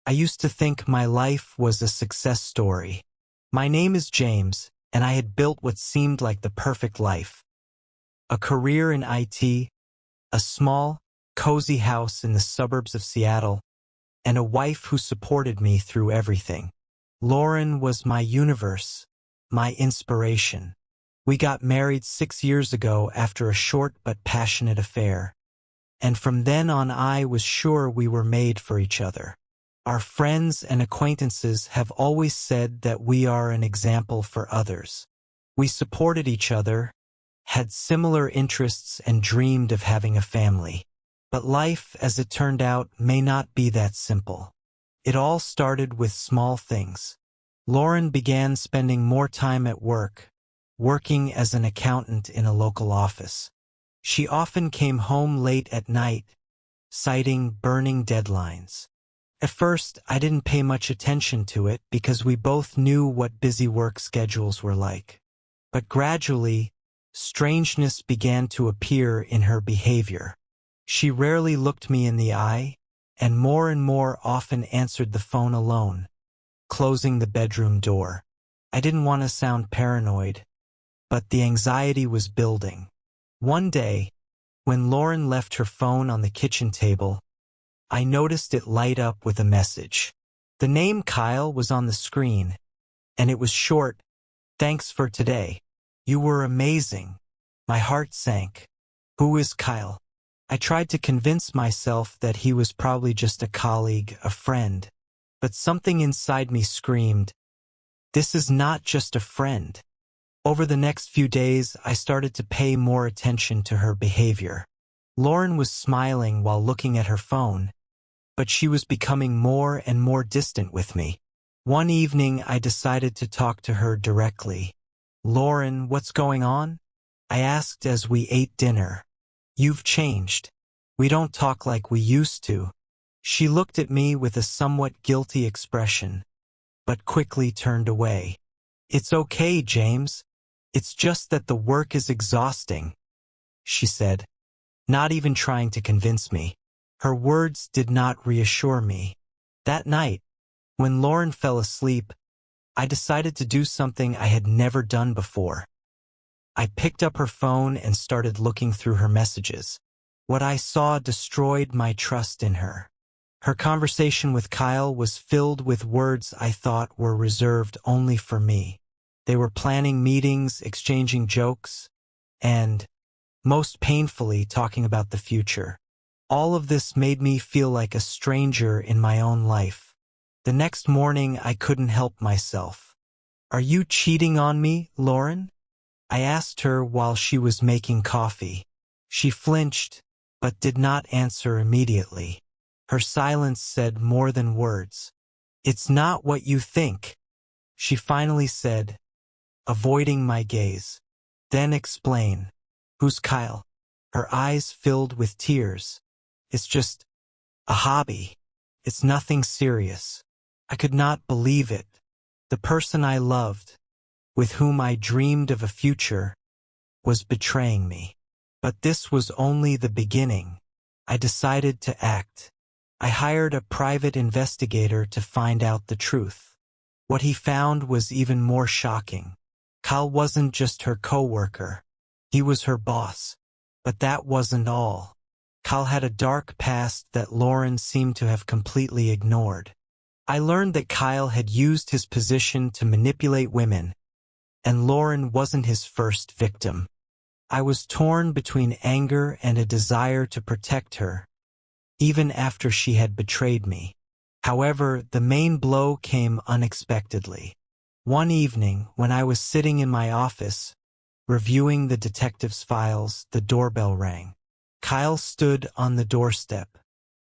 I used to think my life was a success story. My name is James, and I had built what seemed like the perfect life. A career in IT, a small, cozy house in the suburbs of Seattle, and a wife who supported me through everything. Lauren was my universe, my inspiration. We got married 6 years ago after a short but passionate affair. And from then on I was sure we were made for each other. Our friends and acquaintances have always said that we are an example for others. We supported each other, had similar interests, and dreamed of having a family. But life, as it turned out, may not be that simple. It all started with small things. Lauren began spending more time at work, working as an accountant in a local office. She often came home late at night, citing burning deadlines. At first, I didn't pay much attention to it because we both knew what busy work schedules were like. But gradually, strangeness began to appear in her behavior. She rarely looked me in the eye, and more often answered the phone alone, closing the bedroom door. I didn't want to sound paranoid, but the anxiety was building. One day, when Lauren left her phone on the kitchen table, I noticed it light up with a message. The name Kyle was on the screen, and it was short, "Thanks for today. You were amazing." My heart sank. Who is Kyle? I tried to convince myself that he was probably just a colleague, a friend. But something inside me screamed, this is not just a friend. Over the next few days, I started to pay more attention to her behavior. Lauren was smiling while looking at her phone, but she was becoming more and more distant with me. One evening, I decided to talk to her directly. "Lauren, what's going on?" I asked as we ate dinner. "You've changed. We don't talk like we used to." She looked at me with a somewhat guilty expression, but quickly turned away. "It's okay, James. It's just that the work is exhausting," she said, not even trying to convince me. Her words did not reassure me. That night, when Lauren fell asleep, I decided to do something I had never done before. I picked up her phone and started looking through her messages. What I saw destroyed my trust in her. Her conversation with Kyle was filled with words I thought were reserved only for me. They were planning meetings, exchanging jokes, and, most painfully, talking about the future. All of this made me feel like a stranger in my own life. The next morning, I couldn't help myself. "Are you cheating on me, Lauren?" I asked her while she was making coffee. She flinched, but did not answer immediately. Her silence said more than words. "It's not what you think," she finally said, avoiding my gaze. "Then explain. Who's Kyle?" Her eyes filled with tears. "It's just a hobby. It's nothing serious." I could not believe it. The person I loved, with whom I dreamed of a future, was betraying me. But this was only the beginning. I decided to act. I hired a private investigator to find out the truth. What he found was even more shocking. Kyle wasn't just her coworker. He was her boss. But that wasn't all. Kyle had a dark past that Lauren seemed to have completely ignored. I learned that Kyle had used his position to manipulate women, and Lauren wasn't his first victim. I was torn between anger and a desire to protect her, even after she had betrayed me. However, the main blow came unexpectedly. One evening, when I was sitting in my office, reviewing the detective's files, the doorbell rang. Kyle stood on the doorstep.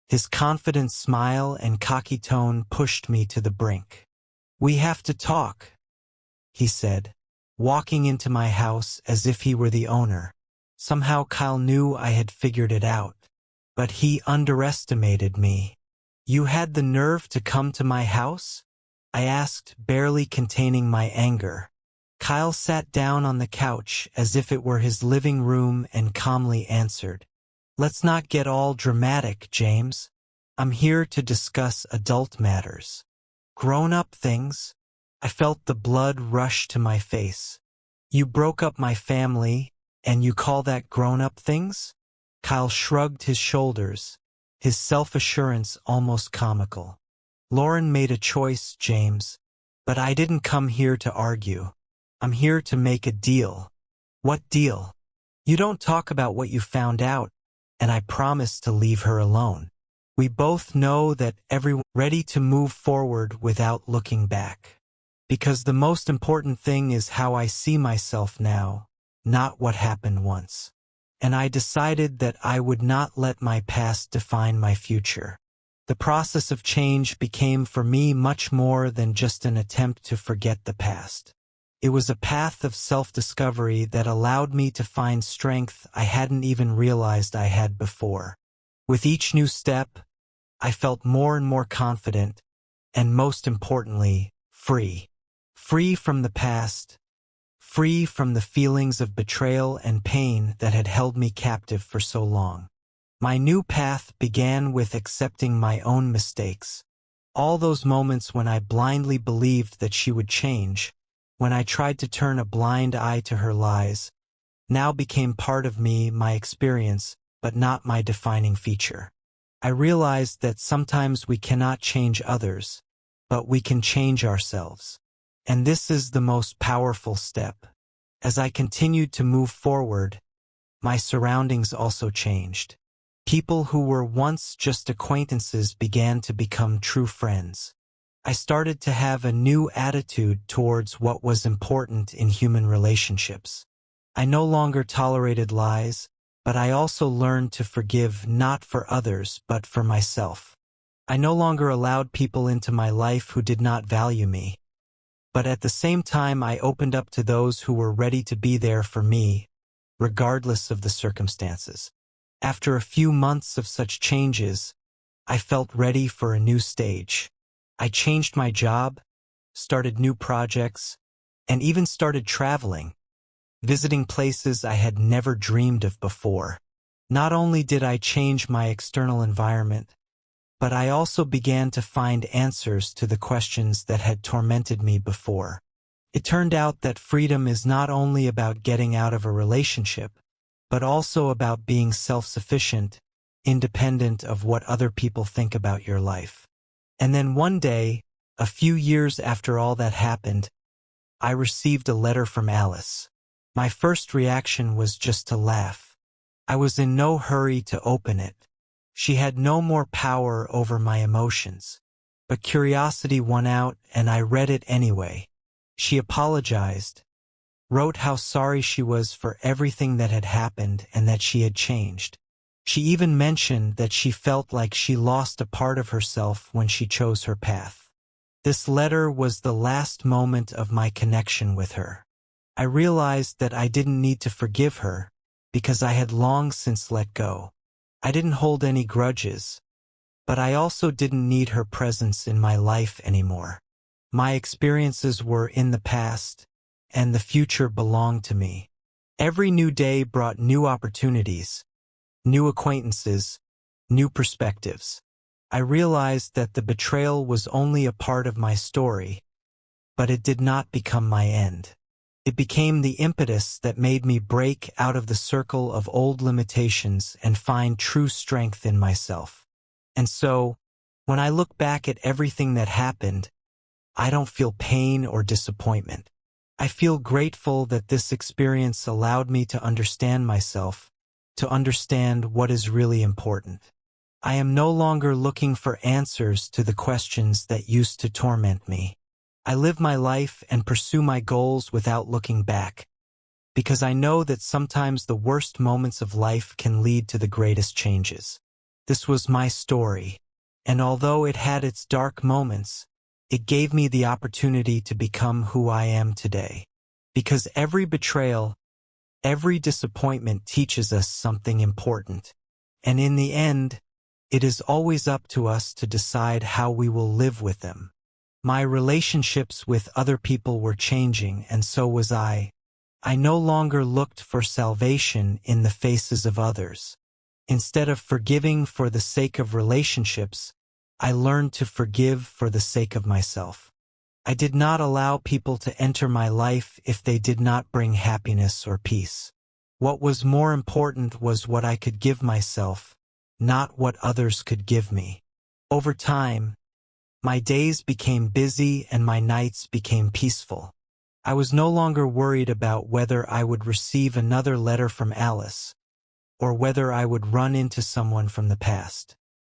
His confident smile and cocky tone pushed me to the brink. "We have to talk," he said, walking into my house as if he were the owner. Somehow Kyle knew I had figured it out. But he underestimated me. "You had the nerve to come to my house?" I asked, barely containing my anger. Kyle sat down on the couch as if it were his living room and calmly answered, "Let's not get all dramatic, James. I'm here to discuss adult matters. Grown-up things? I felt the blood rush to my face. You broke up my family, and you call that grown-up things? Kyle shrugged his shoulders, his self-assurance almost comical. Lauren made a choice, James. But I didn't come here to argue. I'm here to make a deal. What deal? You don't talk about what you found out, and I promise to leave her alone. We both know that everyone's ready to move forward without looking back. Because the most important thing is how I see myself now, not what happened once. And I decided that I would not let my past define my future. The process of change became for me much more than just an attempt to forget the past. It was a path of self-discovery that allowed me to find strength I hadn't even realized I had before. With each new step, I felt more and more confident, and most importantly, free. Free from the past, free from the feelings of betrayal and pain that had held me captive for so long. My new path began with accepting my own mistakes. All those moments when I blindly believed that she would change, when I tried to turn a blind eye to her lies, now became part of me, my experience, but not my defining feature. I realized that sometimes we cannot change others, but we can change ourselves. And this is the most powerful step. As I continued to move forward, my surroundings also changed. People who were once just acquaintances began to become true friends. I started to have a new attitude towards what was important in human relationships. I no longer tolerated lies, but I also learned to forgive not for others but for myself. I no longer allowed people into my life who did not value me. But at the same time I opened up to those who were ready to be there for me, regardless of the circumstances. After a few months of such changes, I felt ready for a new stage. I changed my job, started new projects, and even started traveling, visiting places I had never dreamed of before. Not only did I change my external environment, but I also began to find answers to the questions that had tormented me before. It turned out that freedom is not only about getting out of a relationship, but also about being self-sufficient, independent of what other people think about your life. And then one day, a few years after all that happened, I received a letter from Alice. My first reaction was just to laugh. I was in no hurry to open it. She had no more power over my emotions. But curiosity won out, and I read it anyway. She apologized, wrote how sorry she was for everything that had happened and that she had changed. She even mentioned that she felt like she lost a part of herself when she chose her path. This letter was the last moment of my connection with her. I realized that I didn't need to forgive her, because I had long since let go. I didn't hold any grudges, but I also didn't need her presence in my life anymore. My experiences were in the past, and the future belonged to me. Every new day brought new opportunities, new acquaintances, new perspectives. I realized that the betrayal was only a part of my story, but it did not become my end. It became the impetus that made me break out of the circle of old limitations and find true strength in myself. And so, when I look back at everything that happened, I don't feel pain or disappointment. I feel grateful that this experience allowed me to understand myself, to understand what is really important. I am no longer looking for answers to the questions that used to torment me. I live my life and pursue my goals without looking back, because I know that sometimes the worst moments of life can lead to the greatest changes. This was my story, and although it had its dark moments, it gave me the opportunity to become who I am today. Because every betrayal, every disappointment teaches us something important. And in the end, it is always up to us to decide how we will live with them. My relationships with other people were changing, and so was I. I no longer looked for salvation in the faces of others. Instead of forgiving for the sake of relationships, I learned to forgive for the sake of myself. I did not allow people to enter my life if they did not bring happiness or peace. What was more important was what I could give myself, not what others could give me. Over time, my days became busy and my nights became peaceful. I was no longer worried about whether I would receive another letter from Alice, or whether I would run into someone from the past.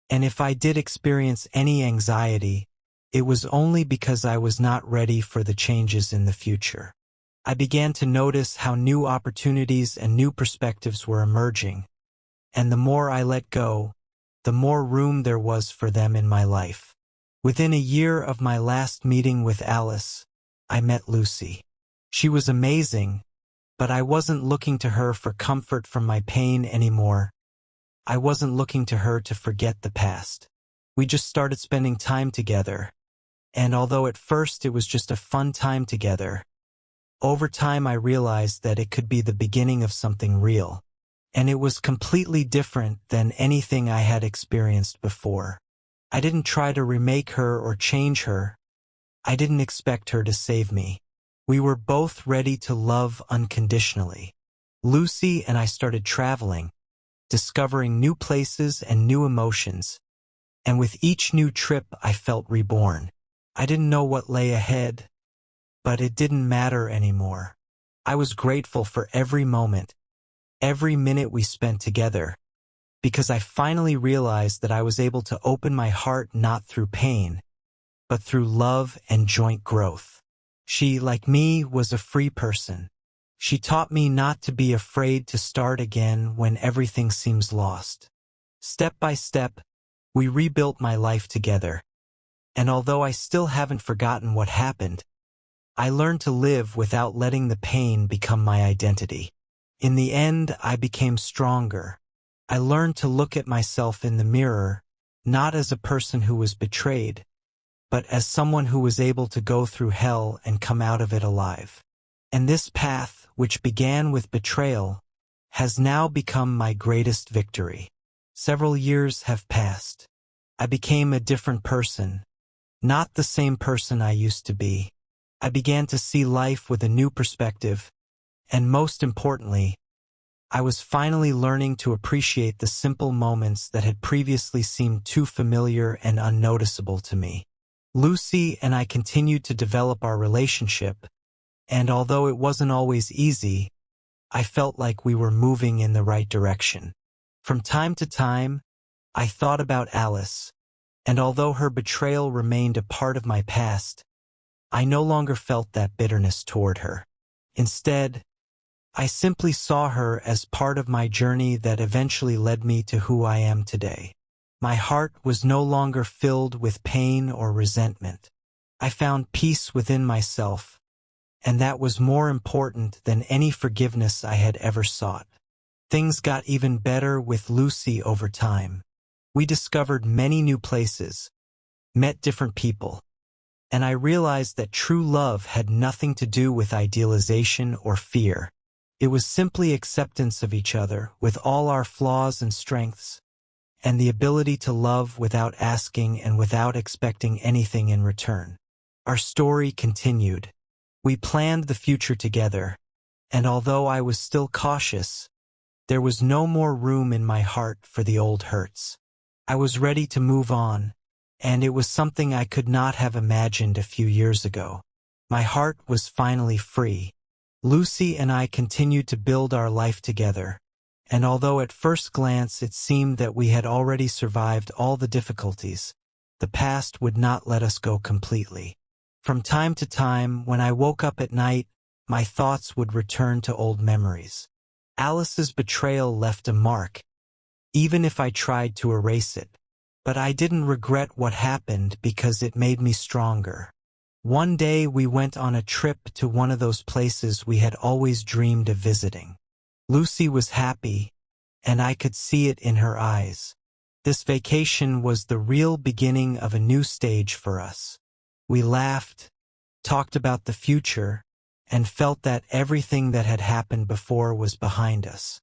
And if I did experience any anxiety, it was only because I was not ready for the changes in the future. I began to notice how new opportunities and new perspectives were emerging, and the more I let go, the more room there was for them in my life. Within a year of my last meeting with Alice, I met Lucy. She was amazing, but I wasn't looking to her for comfort from my pain anymore. I wasn't looking to her to forget the past. We just started spending time together, and although at first it was just a fun time together, over time I realized that it could be the beginning of something real, and it was completely different than anything I had experienced before. I didn't try to remake her or change her. I didn't expect her to save me. We were both ready to love unconditionally. Lucy and I started traveling, discovering new places and new emotions, and with each new trip I felt reborn. I didn't know what lay ahead, but it didn't matter anymore. I was grateful for every moment, every minute we spent together, because I finally realized that I was able to open my heart not through pain, but through love and joint growth. She, like me, was a free person. She taught me not to be afraid to start again when everything seems lost. Step by step, we rebuilt my life together, and although I still haven't forgotten what happened, I learned to live without letting the pain become my identity. In the end, I became stronger. I learned to look at myself in the mirror, not as a person who was betrayed, but as someone who was able to go through hell and come out of it alive. And this path, which began with betrayal, has now become my greatest victory. Several years have passed. I became a different person, not the same person I used to be. I began to see life with a new perspective, and most importantly, I was finally learning to appreciate the simple moments that had previously seemed too familiar and unnoticeable to me. Lucy and I continued to develop our relationship, and although it wasn't always easy, I felt like we were moving in the right direction. From time to time, I thought about Alice, and although her betrayal remained a part of my past, I no longer felt that bitterness toward her. Instead, I simply saw her as part of my journey that eventually led me to who I am today. My heart was no longer filled with pain or resentment. I found peace within myself, and that was more important than any forgiveness I had ever sought. Things got even better with Lucy over time. We discovered many new places, met different people, and I realized that true love had nothing to do with idealization or fear. It was simply acceptance of each other with all our flaws and strengths, and the ability to love without asking and without expecting anything in return. Our story continued. We planned the future together, and although I was still cautious, there was no more room in my heart for the old hurts. I was ready to move on, and it was something I could not have imagined a few years ago. My heart was finally free. Lucy and I continued to build our life together, and although at first glance it seemed that we had already survived all the difficulties, the past would not let us go completely. From time to time, when I woke up at night, my thoughts would return to old memories. Alice's betrayal left a mark, even if I tried to erase it. But I didn't regret what happened because it made me stronger. One day we went on a trip to one of those places we had always dreamed of visiting. Lucy was happy, and I could see it in her eyes. This vacation was the real beginning of a new stage for us. We laughed, talked about the future, and felt that everything that had happened before was behind us.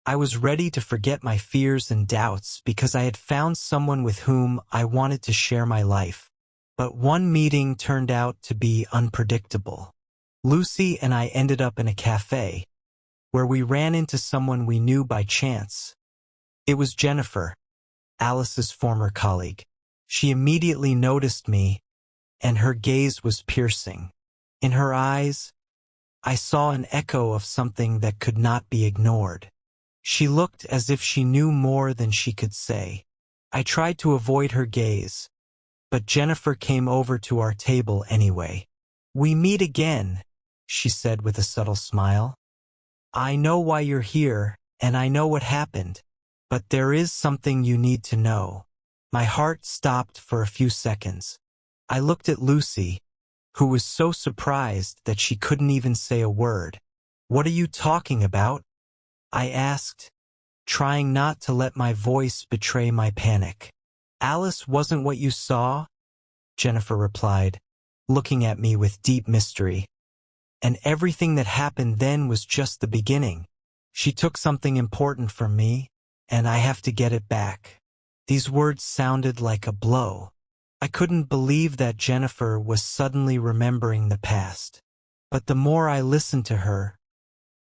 I was ready to forget my fears and doubts because I had found someone with whom I wanted to share my life. But one meeting turned out to be unpredictable. Lucy and I ended up in a cafe, where we ran into someone we knew by chance. It was Jennifer, Alice's former colleague. She immediately noticed me, and her gaze was piercing. In her eyes, I saw an echo of something that could not be ignored. She looked as if she knew more than she could say. I tried to avoid her gaze, but Jennifer came over to our table anyway. "We meet again," she said with a subtle smile. "I know why you're here, and I know what happened, but there is something you need to know." My heart stopped for a few seconds. I looked at Lucy, who was so surprised that she couldn't even say a word. "What are you talking about?" I asked, trying not to let my voice betray my panic. "Alice wasn't what you saw," Jennifer replied, looking at me with deep mystery. "And everything that happened then was just the beginning. She took something important from me, and I have to get it back." These words sounded like a blow. I couldn't believe that Jennifer was suddenly remembering the past. But the more I listened to her,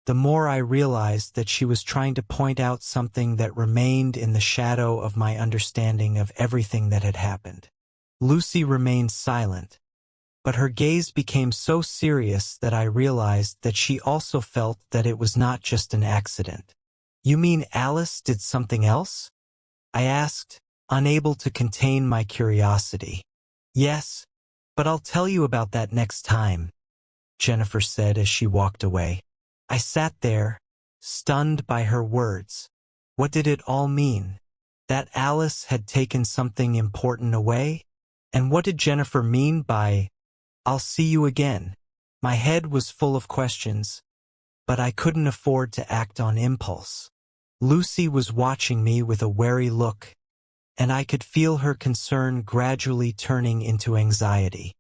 the more I realized that she was trying to point out something that remained in the shadow of my understanding of everything that had happened. Lucy remained silent, but her gaze became so serious that I realized that she also felt that it was not just an accident. "You mean Alice did something else?" I asked, unable to contain my curiosity. "Yes, but I'll tell you about that next time," Jennifer said as she walked away. I sat there, stunned by her words. What did it all mean? That Alice had taken something important away? And what did Jennifer mean by, "I'll see you again"? My head was full of questions, but I couldn't afford to act on impulse. Lucy was watching me with a wary look, and I could feel her concern gradually turning into anxiety.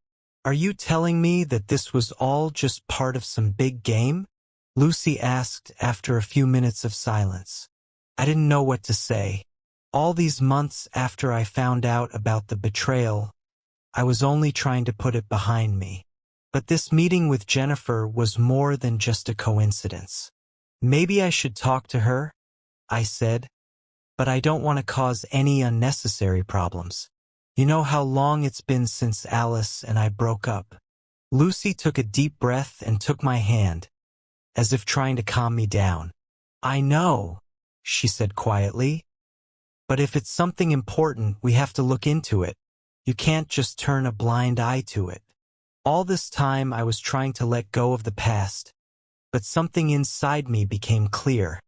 "Are you telling me that this was all just part of some big game?" Lucy asked after a few minutes of silence. I didn't know what to say. All these months after I found out about the betrayal, I was only trying to put it behind me. But this meeting with Jennifer was more than just a coincidence. "Maybe I should talk to her," I said, "but I don't want to cause any unnecessary problems. You know how long it's been since Alice and I broke up." Lucy took a deep breath and took my hand, as if trying to calm me down. "I know," she said quietly, "but if it's something important, we have to look into it. You can't just turn a blind eye to it." All this time I was trying to let go of the past, but something inside me became clear.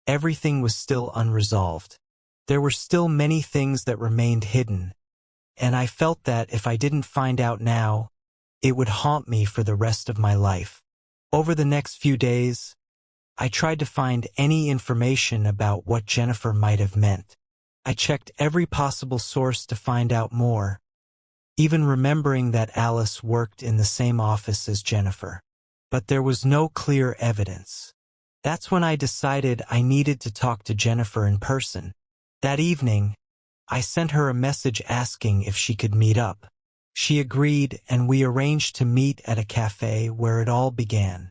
Everything was still unresolved. There were still many things that remained hidden, and I felt that if I didn't find out now, it would haunt me for the rest of my life. Over the next few days, I tried to find any information about what Jennifer might have meant. I checked every possible source to find out more, even remembering that Alice worked in the same office as Jennifer. But there was no clear evidence. That's when I decided I needed to talk to Jennifer in person. That evening, I sent her a message asking if she could meet up. She agreed, and we arranged to meet at a cafe where it all began.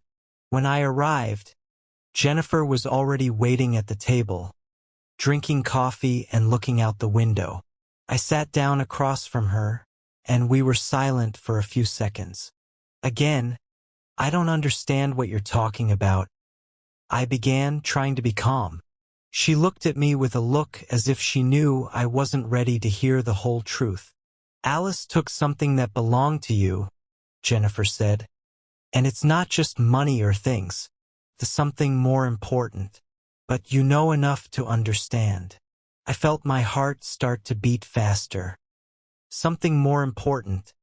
When I arrived, Jennifer was already waiting at the table, drinking coffee and looking out the window. I sat down across from her, and we were silent for a few seconds. "Again, I don't understand what you're talking about," I began, trying to be calm. She looked at me with a look as if she knew I wasn't ready to hear the whole truth. "Alice took something that belonged to you," Jennifer said. "And it's not just money or things. It's something more important. But you know enough to understand." I felt my heart start to beat faster. Something more important.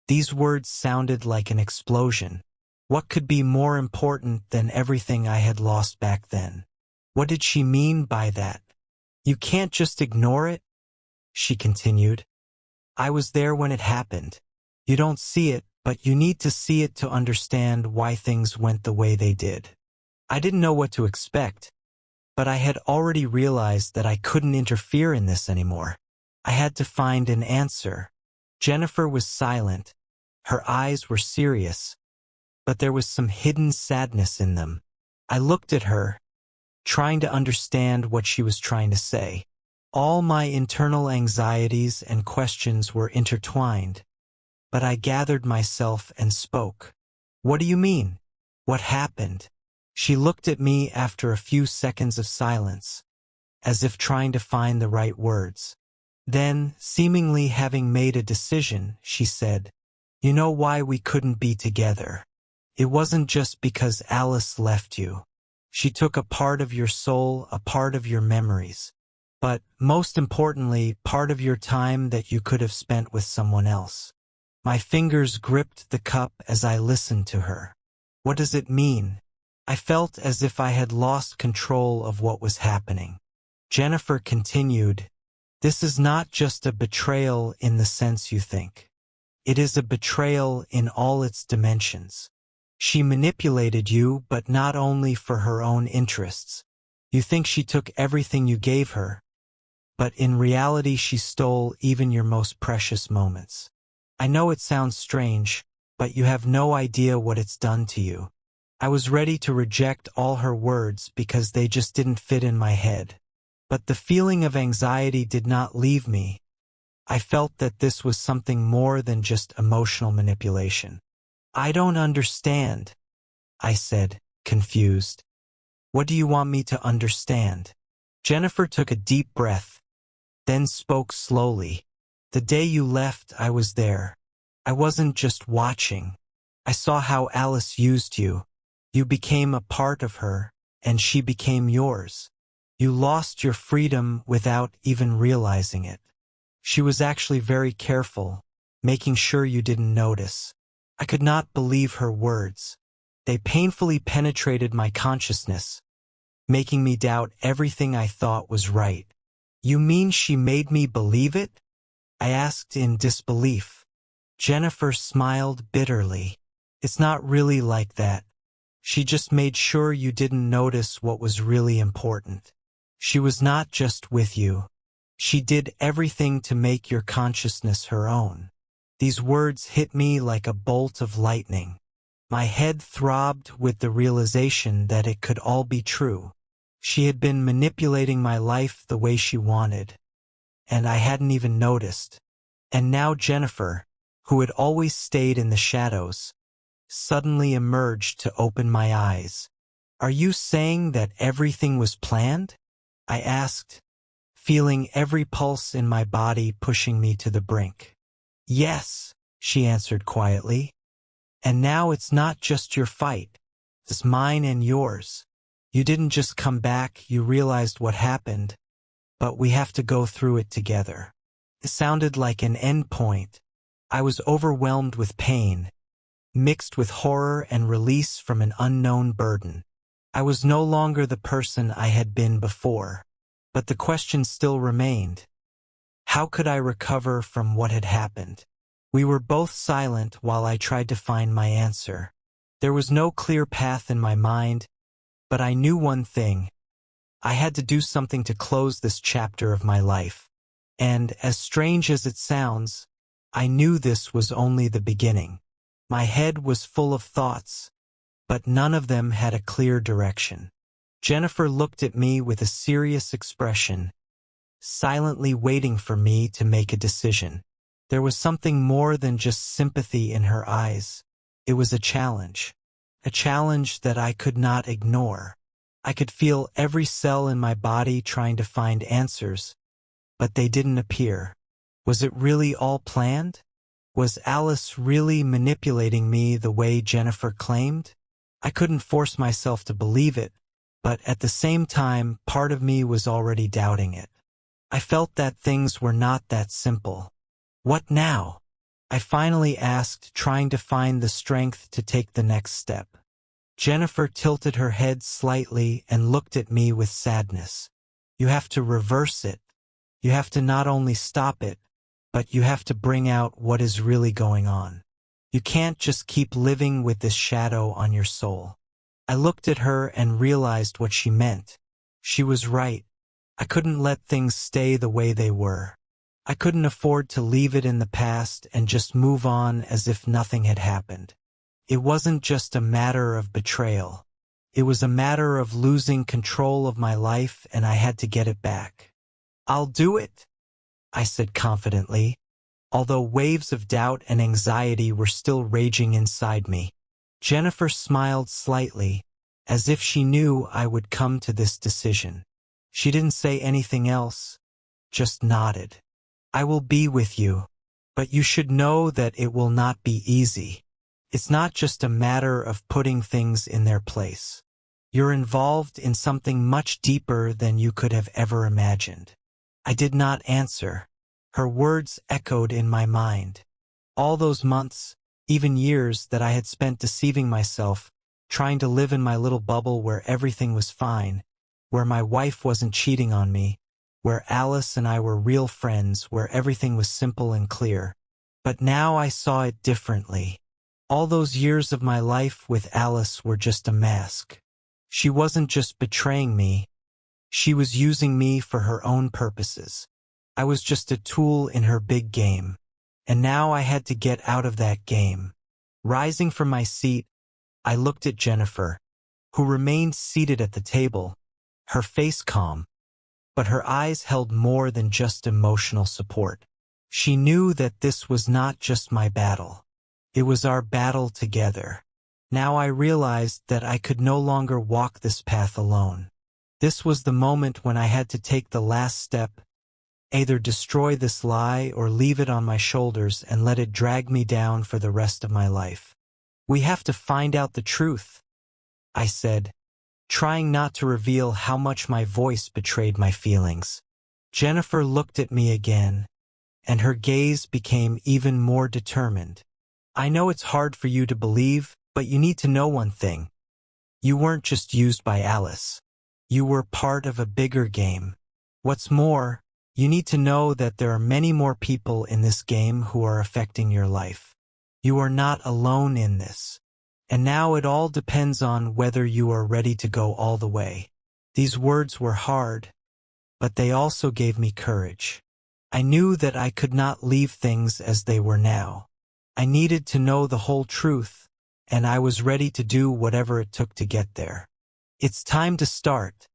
These words sounded like an explosion. What could be more important than everything I had lost back then? What did she mean by that? "You can't just ignore it," she continued. "I was there when it happened. You don't see it, but you need to see it to understand why things went the way they did." I didn't know what to expect. But I had already realized that I couldn't interfere in this anymore. I had to find an answer. Jennifer was silent. Her eyes were serious, but there was some hidden sadness in them. I looked at her, trying to understand what she was trying to say. All my internal anxieties and questions were intertwined, but I gathered myself and spoke. "What do you mean? What happened?" She looked at me after a few seconds of silence, as if trying to find the right words. Then, seemingly having made a decision, she said, "You know why we couldn't be together? It wasn't just because Alice left you. She took a part of your soul, a part of your memories. But, most importantly, part of your time that you could have spent with someone else." My fingers gripped the cup as I listened to her. What does it mean? I felt as if I had lost control of what was happening. Jennifer continued, "This is not just a betrayal in the sense you think. It is a betrayal in all its dimensions. She manipulated you, but not only for her own interests. You think she took everything you gave her, but in reality she stole even your most precious moments. I know it sounds strange, but you have no idea what it's done to you." I was ready to reject all her words because they just didn't fit in my head. But the feeling of anxiety did not leave me. I felt that this was something more than just emotional manipulation. "I don't understand," I said, confused. "What do you want me to understand?" Jennifer took a deep breath, then spoke slowly. "The day you left, I was there. I wasn't just watching. I saw how Alice used you. You became a part of her, and she became yours. You lost your freedom without even realizing it. She was actually very careful, making sure you didn't notice." I could not believe her words. They painfully penetrated my consciousness, making me doubt everything I thought was right. "You mean she made me believe it?" I asked in disbelief. Jennifer smiled bitterly. "It's not really like that. She just made sure you didn't notice what was really important. She was not just with you. She did everything to make your consciousness her own." These words hit me like a bolt of lightning. My head throbbed with the realization that it could all be true. She had been manipulating my life the way she wanted, and I hadn't even noticed. And now Jennifer, who had always stayed in the shadows, suddenly emerged to open my eyes. "Are you saying that everything was planned?" I asked, feeling every pulse in my body pushing me to the brink. "Yes," she answered quietly. "And now it's not just your fight. It's mine and yours. You didn't just come back, you realized what happened, but we have to go through it together." It sounded like an end point. I was overwhelmed with pain, mixed with horror and release from an unknown burden. I was no longer the person I had been before, but the question still remained. How could I recover from what had happened? We were both silent while I tried to find my answer. There was no clear path in my mind, but I knew one thing. I had to do something to close this chapter of my life. And, as strange as it sounds, I knew this was only the beginning. My head was full of thoughts, but none of them had a clear direction. Jennifer looked at me with a serious expression, silently waiting for me to make a decision. There was something more than just sympathy in her eyes. It was a challenge that I could not ignore. I could feel every cell in my body trying to find answers, but they didn't appear. Was it really all planned? Was Alice really manipulating me the way Jennifer claimed? I couldn't force myself to believe it, but at the same time, part of me was already doubting it. I felt that things were not that simple. What now? I finally asked, trying to find the strength to take the next step. Jennifer tilted her head slightly and looked at me with sadness. You have to reverse it. You have to not only stop it, but you have to bring out what is really going on. You can't just keep living with this shadow on your soul. I looked at her and realized what she meant. She was right. I couldn't let things stay the way they were. I couldn't afford to leave it in the past and just move on as if nothing had happened. It wasn't just a matter of betrayal. It was a matter of losing control of my life, and I had to get it back. "I'll do it," I said confidently, although waves of doubt and anxiety were still raging inside me. Jennifer smiled slightly, as if she knew I would come to this decision. She didn't say anything else, just nodded. "I will be with you, but you should know that it will not be easy. It's not just a matter of putting things in their place. You're involved in something much deeper than you could have ever imagined." I did not answer. Her words echoed in my mind. All those months, even years, that I had spent deceiving myself, trying to live in my little bubble where everything was fine, where my wife wasn't cheating on me, where Alice and I were real friends, where everything was simple and clear. But now I saw it differently. All those years of my life with Alice were just a mask. She wasn't just betraying me. She was using me for her own purposes. I was just a tool in her big game. And now I had to get out of that game. Rising from my seat, I looked at Jennifer, who remained seated at the table, her face calm, but her eyes held more than just emotional support. She knew that this was not just my battle. It was our battle together. Now I realized that I could no longer walk this path alone. This was the moment when I had to take the last step, either destroy this lie or leave it on my shoulders and let it drag me down for the rest of my life. "We have to find out the truth," I said, trying not to reveal how much my voice betrayed my feelings. Jennifer looked at me again, and her gaze became even more determined. "I know it's hard for you to believe, but you need to know one thing. You weren't just used by Alice. You were part of a bigger game. What's more, you need to know that there are many more people in this game who are affecting your life. You are not alone in this. And now it all depends on whether you are ready to go all the way." These words were hard, but they also gave me courage. I knew that I could not leave things as they were now. I needed to know the whole truth, and I was ready to do whatever it took to get there. "It's time to start,"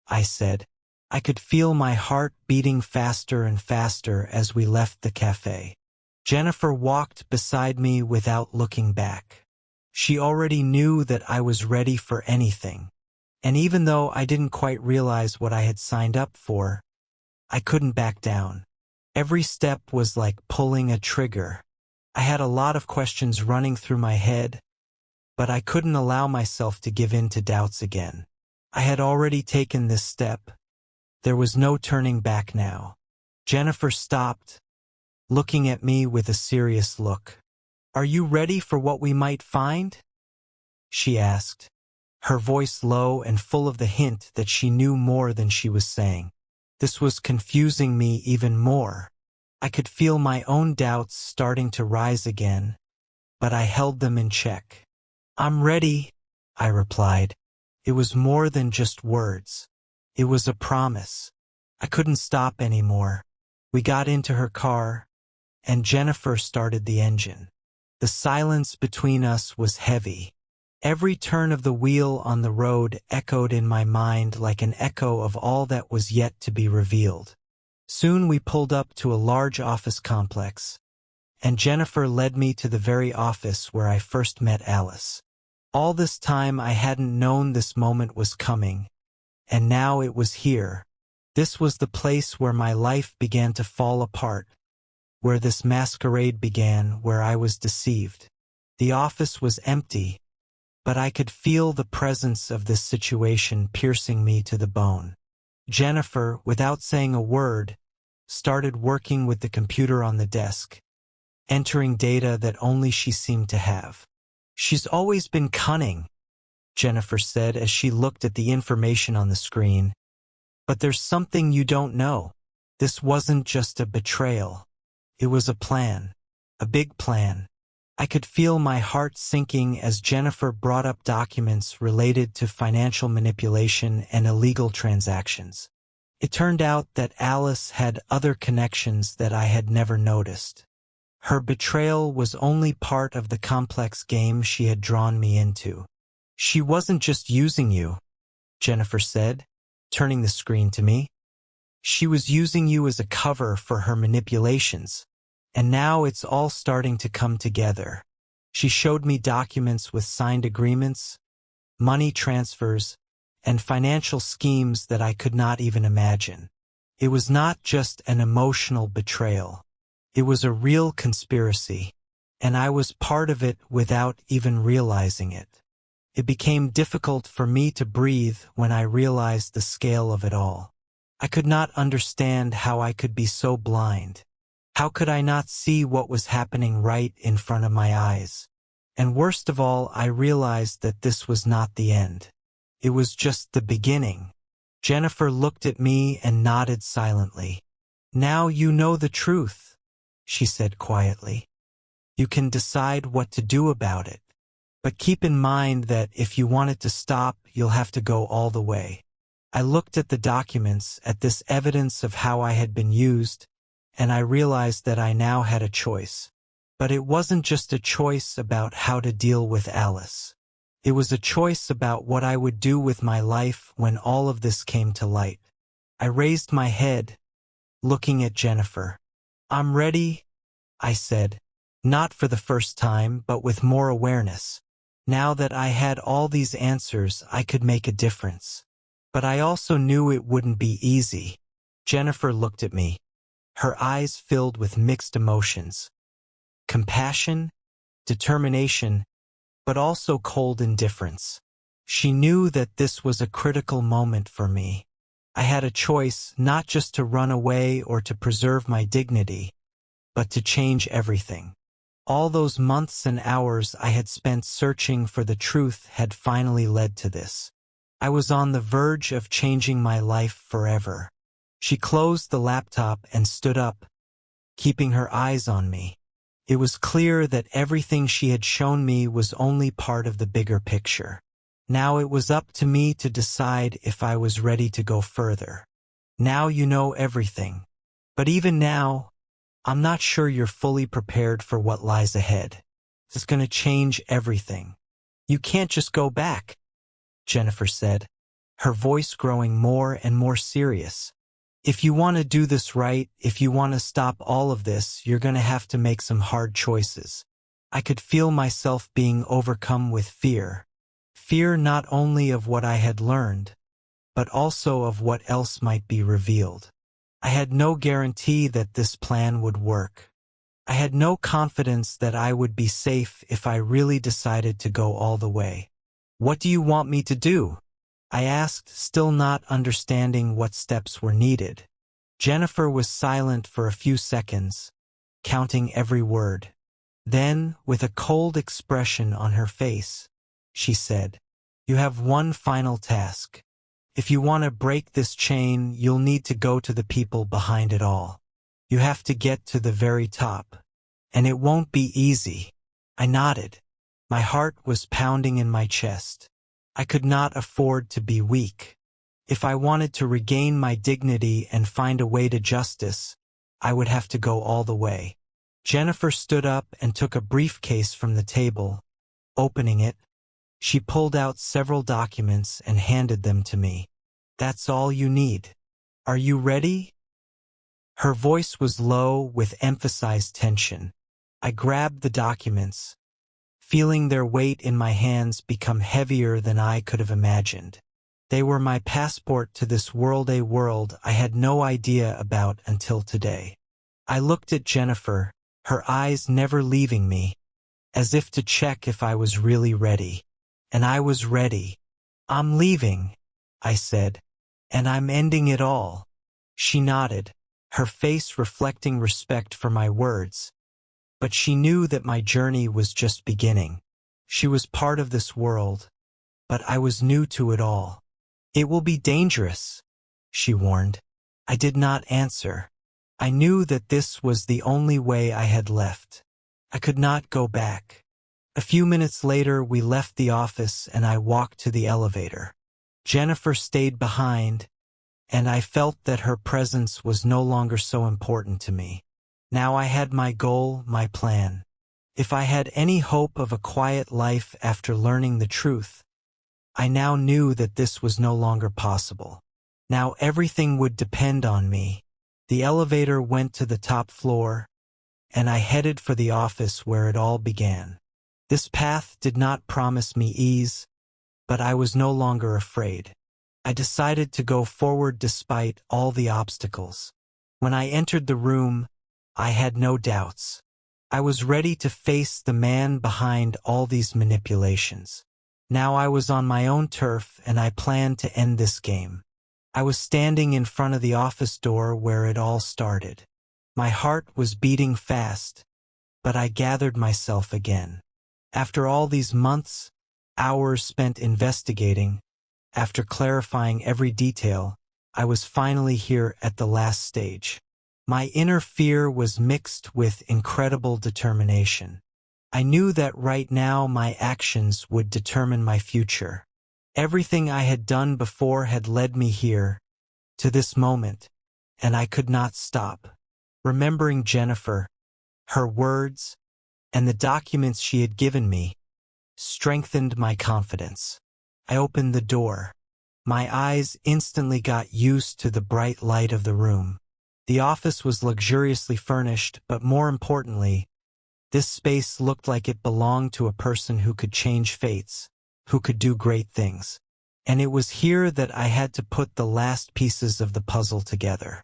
I said. I could feel my heart beating faster and faster as we left the cafe. Jennifer walked beside me without looking back. She already knew that I was ready for anything. And even though I didn't quite realize what I had signed up for, I couldn't back down. Every step was like pulling a trigger. I had a lot of questions running through my head, but I couldn't allow myself to give in to doubts again. I had already taken this step. There was no turning back now. Jennifer stopped, looking at me with a serious look. "Are you ready for what we might find?" she asked, her voice low and full of the hint that she knew more than she was saying. This was confusing me even more. I could feel my own doubts starting to rise again, but I held them in check. "I'm ready," I replied. It was more than just words. It was a promise. I couldn't stop anymore. We got into her car, and Jennifer started the engine. The silence between us was heavy. Every turn of the wheel on the road echoed in my mind like an echo of all that was yet to be revealed. Soon we pulled up to a large office complex, and Jennifer led me to the very office where I first met Alice. All this time I hadn't known this moment was coming, and now it was here. This was the place where my life began to fall apart, where this masquerade began, where I was deceived. The office was empty, but I could feel the presence of this situation piercing me to the bone. Jennifer, without saying a word, started working with the computer on the desk, entering data that only she seemed to have. "She's always been cunning," Jennifer said as she looked at the information on the screen. "But there's something you don't know. This wasn't just a betrayal. It was a plan. A big plan." I could feel my heart sinking as Jennifer brought up documents related to financial manipulation and illegal transactions. It turned out that Alice had other connections that I had never noticed. Her betrayal was only part of the complex game she had drawn me into. She wasn't just using you, Jennifer said, turning the screen to me. She was using you as a cover for her manipulations. And now it's all starting to come together. She showed me documents with signed agreements, money transfers, and financial schemes that I could not even imagine. It was not just an emotional betrayal. It was a real conspiracy, and I was part of it without even realizing it. It became difficult for me to breathe when I realized the scale of it all. I could not understand how I could be so blind. How could I not see what was happening right in front of my eyes? And worst of all, I realized that this was not the end. It was just the beginning. Jennifer looked at me and nodded silently. "Now you know the truth," she said quietly. "You can decide what to do about it. But keep in mind that if you want it to stop, you'll have to go all the way." I looked at the documents, at this evidence of how I had been used, and I realized that I now had a choice. But it wasn't just a choice about how to deal with Alice. It was a choice about what I would do with my life when all of this came to light. I raised my head, looking at Jennifer. "I'm ready," I said, not for the first time, but with more awareness. Now that I had all these answers, I could make a difference. But I also knew it wouldn't be easy. Jennifer looked at me, her eyes filled with mixed emotions. Compassion, determination, but also cold indifference. She knew that this was a critical moment for me. I had a choice not just to run away or to preserve my dignity, but to change everything. All those months and hours I had spent searching for the truth had finally led to this. I was on the verge of changing my life forever. She closed the laptop and stood up, keeping her eyes on me. It was clear that everything she had shown me was only part of the bigger picture. Now it was up to me to decide if I was ready to go further. "Now you know everything. But even now, I'm not sure you're fully prepared for what lies ahead. It's going to change everything. You can't just go back," Jennifer said, her voice growing more and more serious. "If you want to do this right, if you want to stop all of this, you're going to have to make some hard choices." I could feel myself being overcome with fear. Fear not only of what I had learned, but also of what else might be revealed. I had no guarantee that this plan would work. I had no confidence that I would be safe if I really decided to go all the way. "What do you want me to do?" I asked, still not understanding what steps were needed. Jennifer was silent for a few seconds, counting every word. Then, with a cold expression on her face, she said, "You have one final task. If you want to break this chain, you'll need to go to the people behind it all. You have to get to the very top. And it won't be easy." I nodded. My heart was pounding in my chest. I could not afford to be weak. If I wanted to regain my dignity and find a way to justice, I would have to go all the way. Jennifer stood up and took a briefcase from the table. Opening it, she pulled out several documents and handed them to me. "That's all you need. Are you ready?" Her voice was low with emphasized tension. I grabbed the documents, feeling their weight in my hands become heavier than I could have imagined. They were my passport to this world, a world I had no idea about until today. I looked at Jennifer, her eyes never leaving me, as if to check if I was really ready. And I was ready. "I'm leaving," I said, "and I'm ending it all." She nodded, her face reflecting respect for my words. But she knew that my journey was just beginning. She was part of this world, but I was new to it all. "It will be dangerous," she warned. I did not answer. I knew that this was the only way I had left. I could not go back. A few minutes later, we left the office and I walked to the elevator. Jennifer stayed behind, and I felt that her presence was no longer so important to me. Now I had my goal, my plan. If I had any hope of a quiet life after learning the truth, I now knew that this was no longer possible. Now everything would depend on me. The elevator went to the top floor, and I headed for the office where it all began. This path did not promise me ease, but I was no longer afraid. I decided to go forward despite all the obstacles. When I entered the room, I had no doubts. I was ready to face the man behind all these manipulations. Now I was on my own turf and I planned to end this game. I was standing in front of the office door where it all started. My heart was beating fast, but I gathered myself again. After all these months, hours spent investigating, after clarifying every detail, I was finally here at the last stage. My inner fear was mixed with incredible determination. I knew that right now my actions would determine my future. Everything I had done before had led me here, to this moment, and I could not stop. Remembering Jennifer, her words, and the documents she had given me, strengthened my confidence. I opened the door. My eyes instantly got used to the bright light of the room. The office was luxuriously furnished, but more importantly, this space looked like it belonged to a person who could change fates, who could do great things. And it was here that I had to put the last pieces of the puzzle together.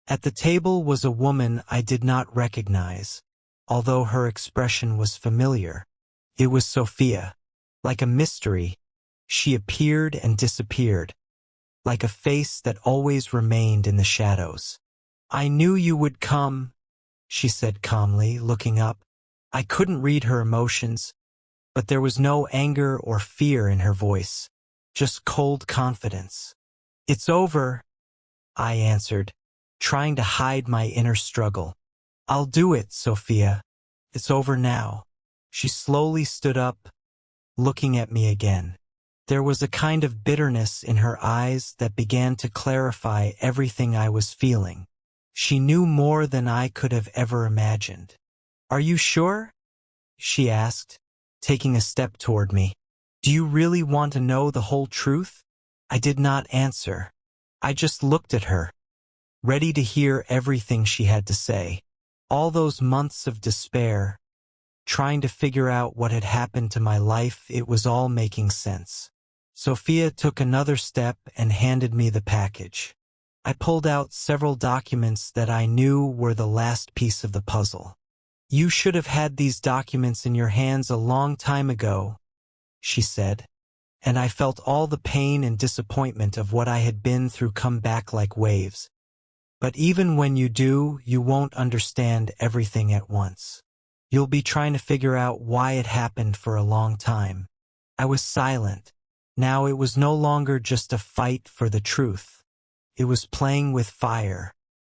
At the table was a woman I did not recognize, although her expression was familiar. It was Sophia. Like a mystery, she appeared and disappeared, like a face that always remained in the shadows. "I knew you would come," she said calmly, looking up. I couldn't read her emotions, but there was no anger or fear in her voice, just cold confidence. "It's over," I answered, trying to hide my inner struggle. "I'll do it, Sophia. It's over now." She slowly stood up, looking at me again. There was a kind of bitterness in her eyes that began to clarify everything I was feeling. She knew more than I could have ever imagined. "Are you sure?" she asked, taking a step toward me. "Do you really want to know the whole truth?" I did not answer. I just looked at her, ready to hear everything she had to say. All those months of despair, trying to figure out what had happened to my life, it was all making sense. Sophia took another step and handed me the package. I pulled out several documents that I knew were the last piece of the puzzle. "You should have had these documents in your hands a long time ago," she said, and I felt all the pain and disappointment of what I had been through come back like waves. But even when you do, you won't understand everything at once. You'll be trying to figure out why it happened for a long time. I was silent. Now it was no longer just a fight for the truth. It was playing with fire.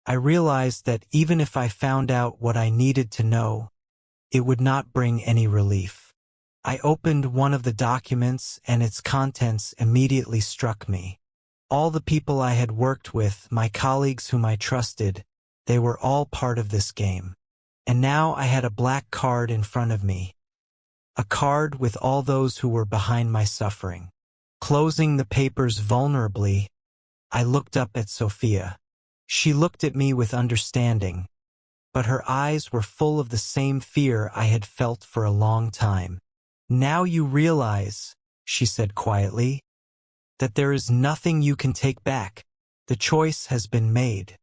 I realized that even if I found out what I needed to know, it would not bring any relief. I opened one of the documents and its contents immediately struck me. All the people I had worked with, my colleagues whom I trusted, they were all part of this game. And now I had a black card in front of me. A card with all those who were behind my suffering. Closing the papers vulnerably, I looked up at Sophia. She looked at me with understanding, but her eyes were full of the same fear I had felt for a long time. "Now you realize," she said quietly, "that there is nothing you can take back. The choice has been made."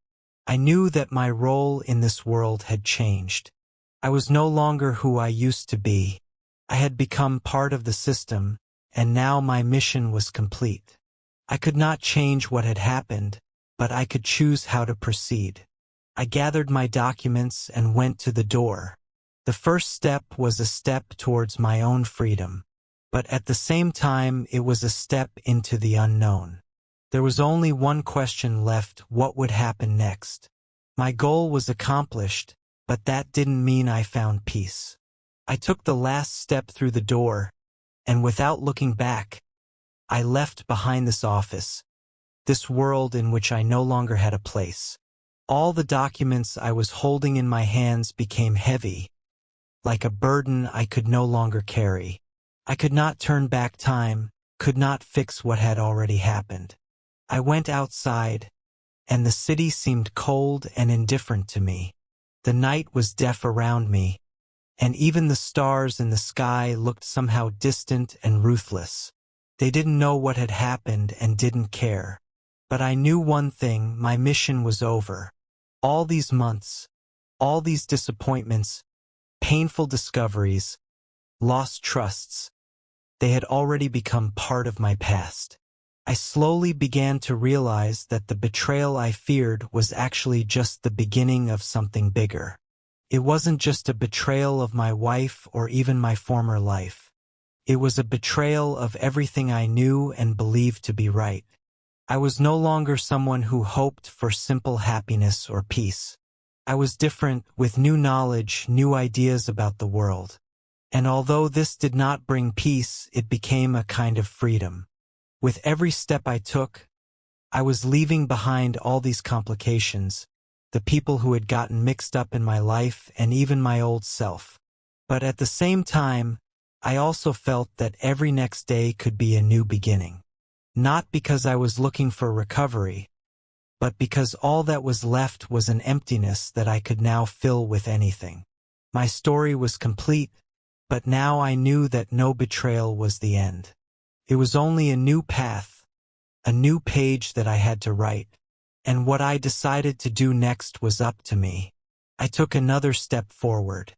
I knew that my role in this world had changed. I was no longer who I used to be. I had become part of the system, and now my mission was complete. I could not change what had happened, but I could choose how to proceed. I gathered my documents and went to the door. The first step was a step towards my own freedom, but at the same time it was a step into the unknown. There was only one question left: what would happen next? My goal was accomplished, but that didn't mean I found peace. I took the last step through the door, and without looking back, I left behind this office, this world in which I no longer had a place. All the documents I was holding in my hands became heavy, like a burden I could no longer carry. I could not turn back time, could not fix what had already happened. I went outside, and the city seemed cold and indifferent to me. The night was deaf around me, and even the stars in the sky looked somehow distant and ruthless. They didn't know what had happened and didn't care. But I knew one thing: my mission was over. All these months, all these disappointments, painful discoveries, lost trusts, they had already become part of my past. I slowly began to realize that the betrayal I feared was actually just the beginning of something bigger. It wasn't just a betrayal of my wife or even my former life. It was a betrayal of everything I knew and believed to be right. I was no longer someone who hoped for simple happiness or peace. I was different, with new knowledge, new ideas about the world. And although this did not bring peace, it became a kind of freedom. With every step I took, I was leaving behind all these complications, the people who had gotten mixed up in my life, and even my old self. But at the same time, I also felt that every next day could be a new beginning. Not because I was looking for recovery, but because all that was left was an emptiness that I could now fill with anything. My story was complete, but now I knew that no betrayal was the end. It was only a new path, a new page that I had to write, and what I decided to do next was up to me. I took another step forward.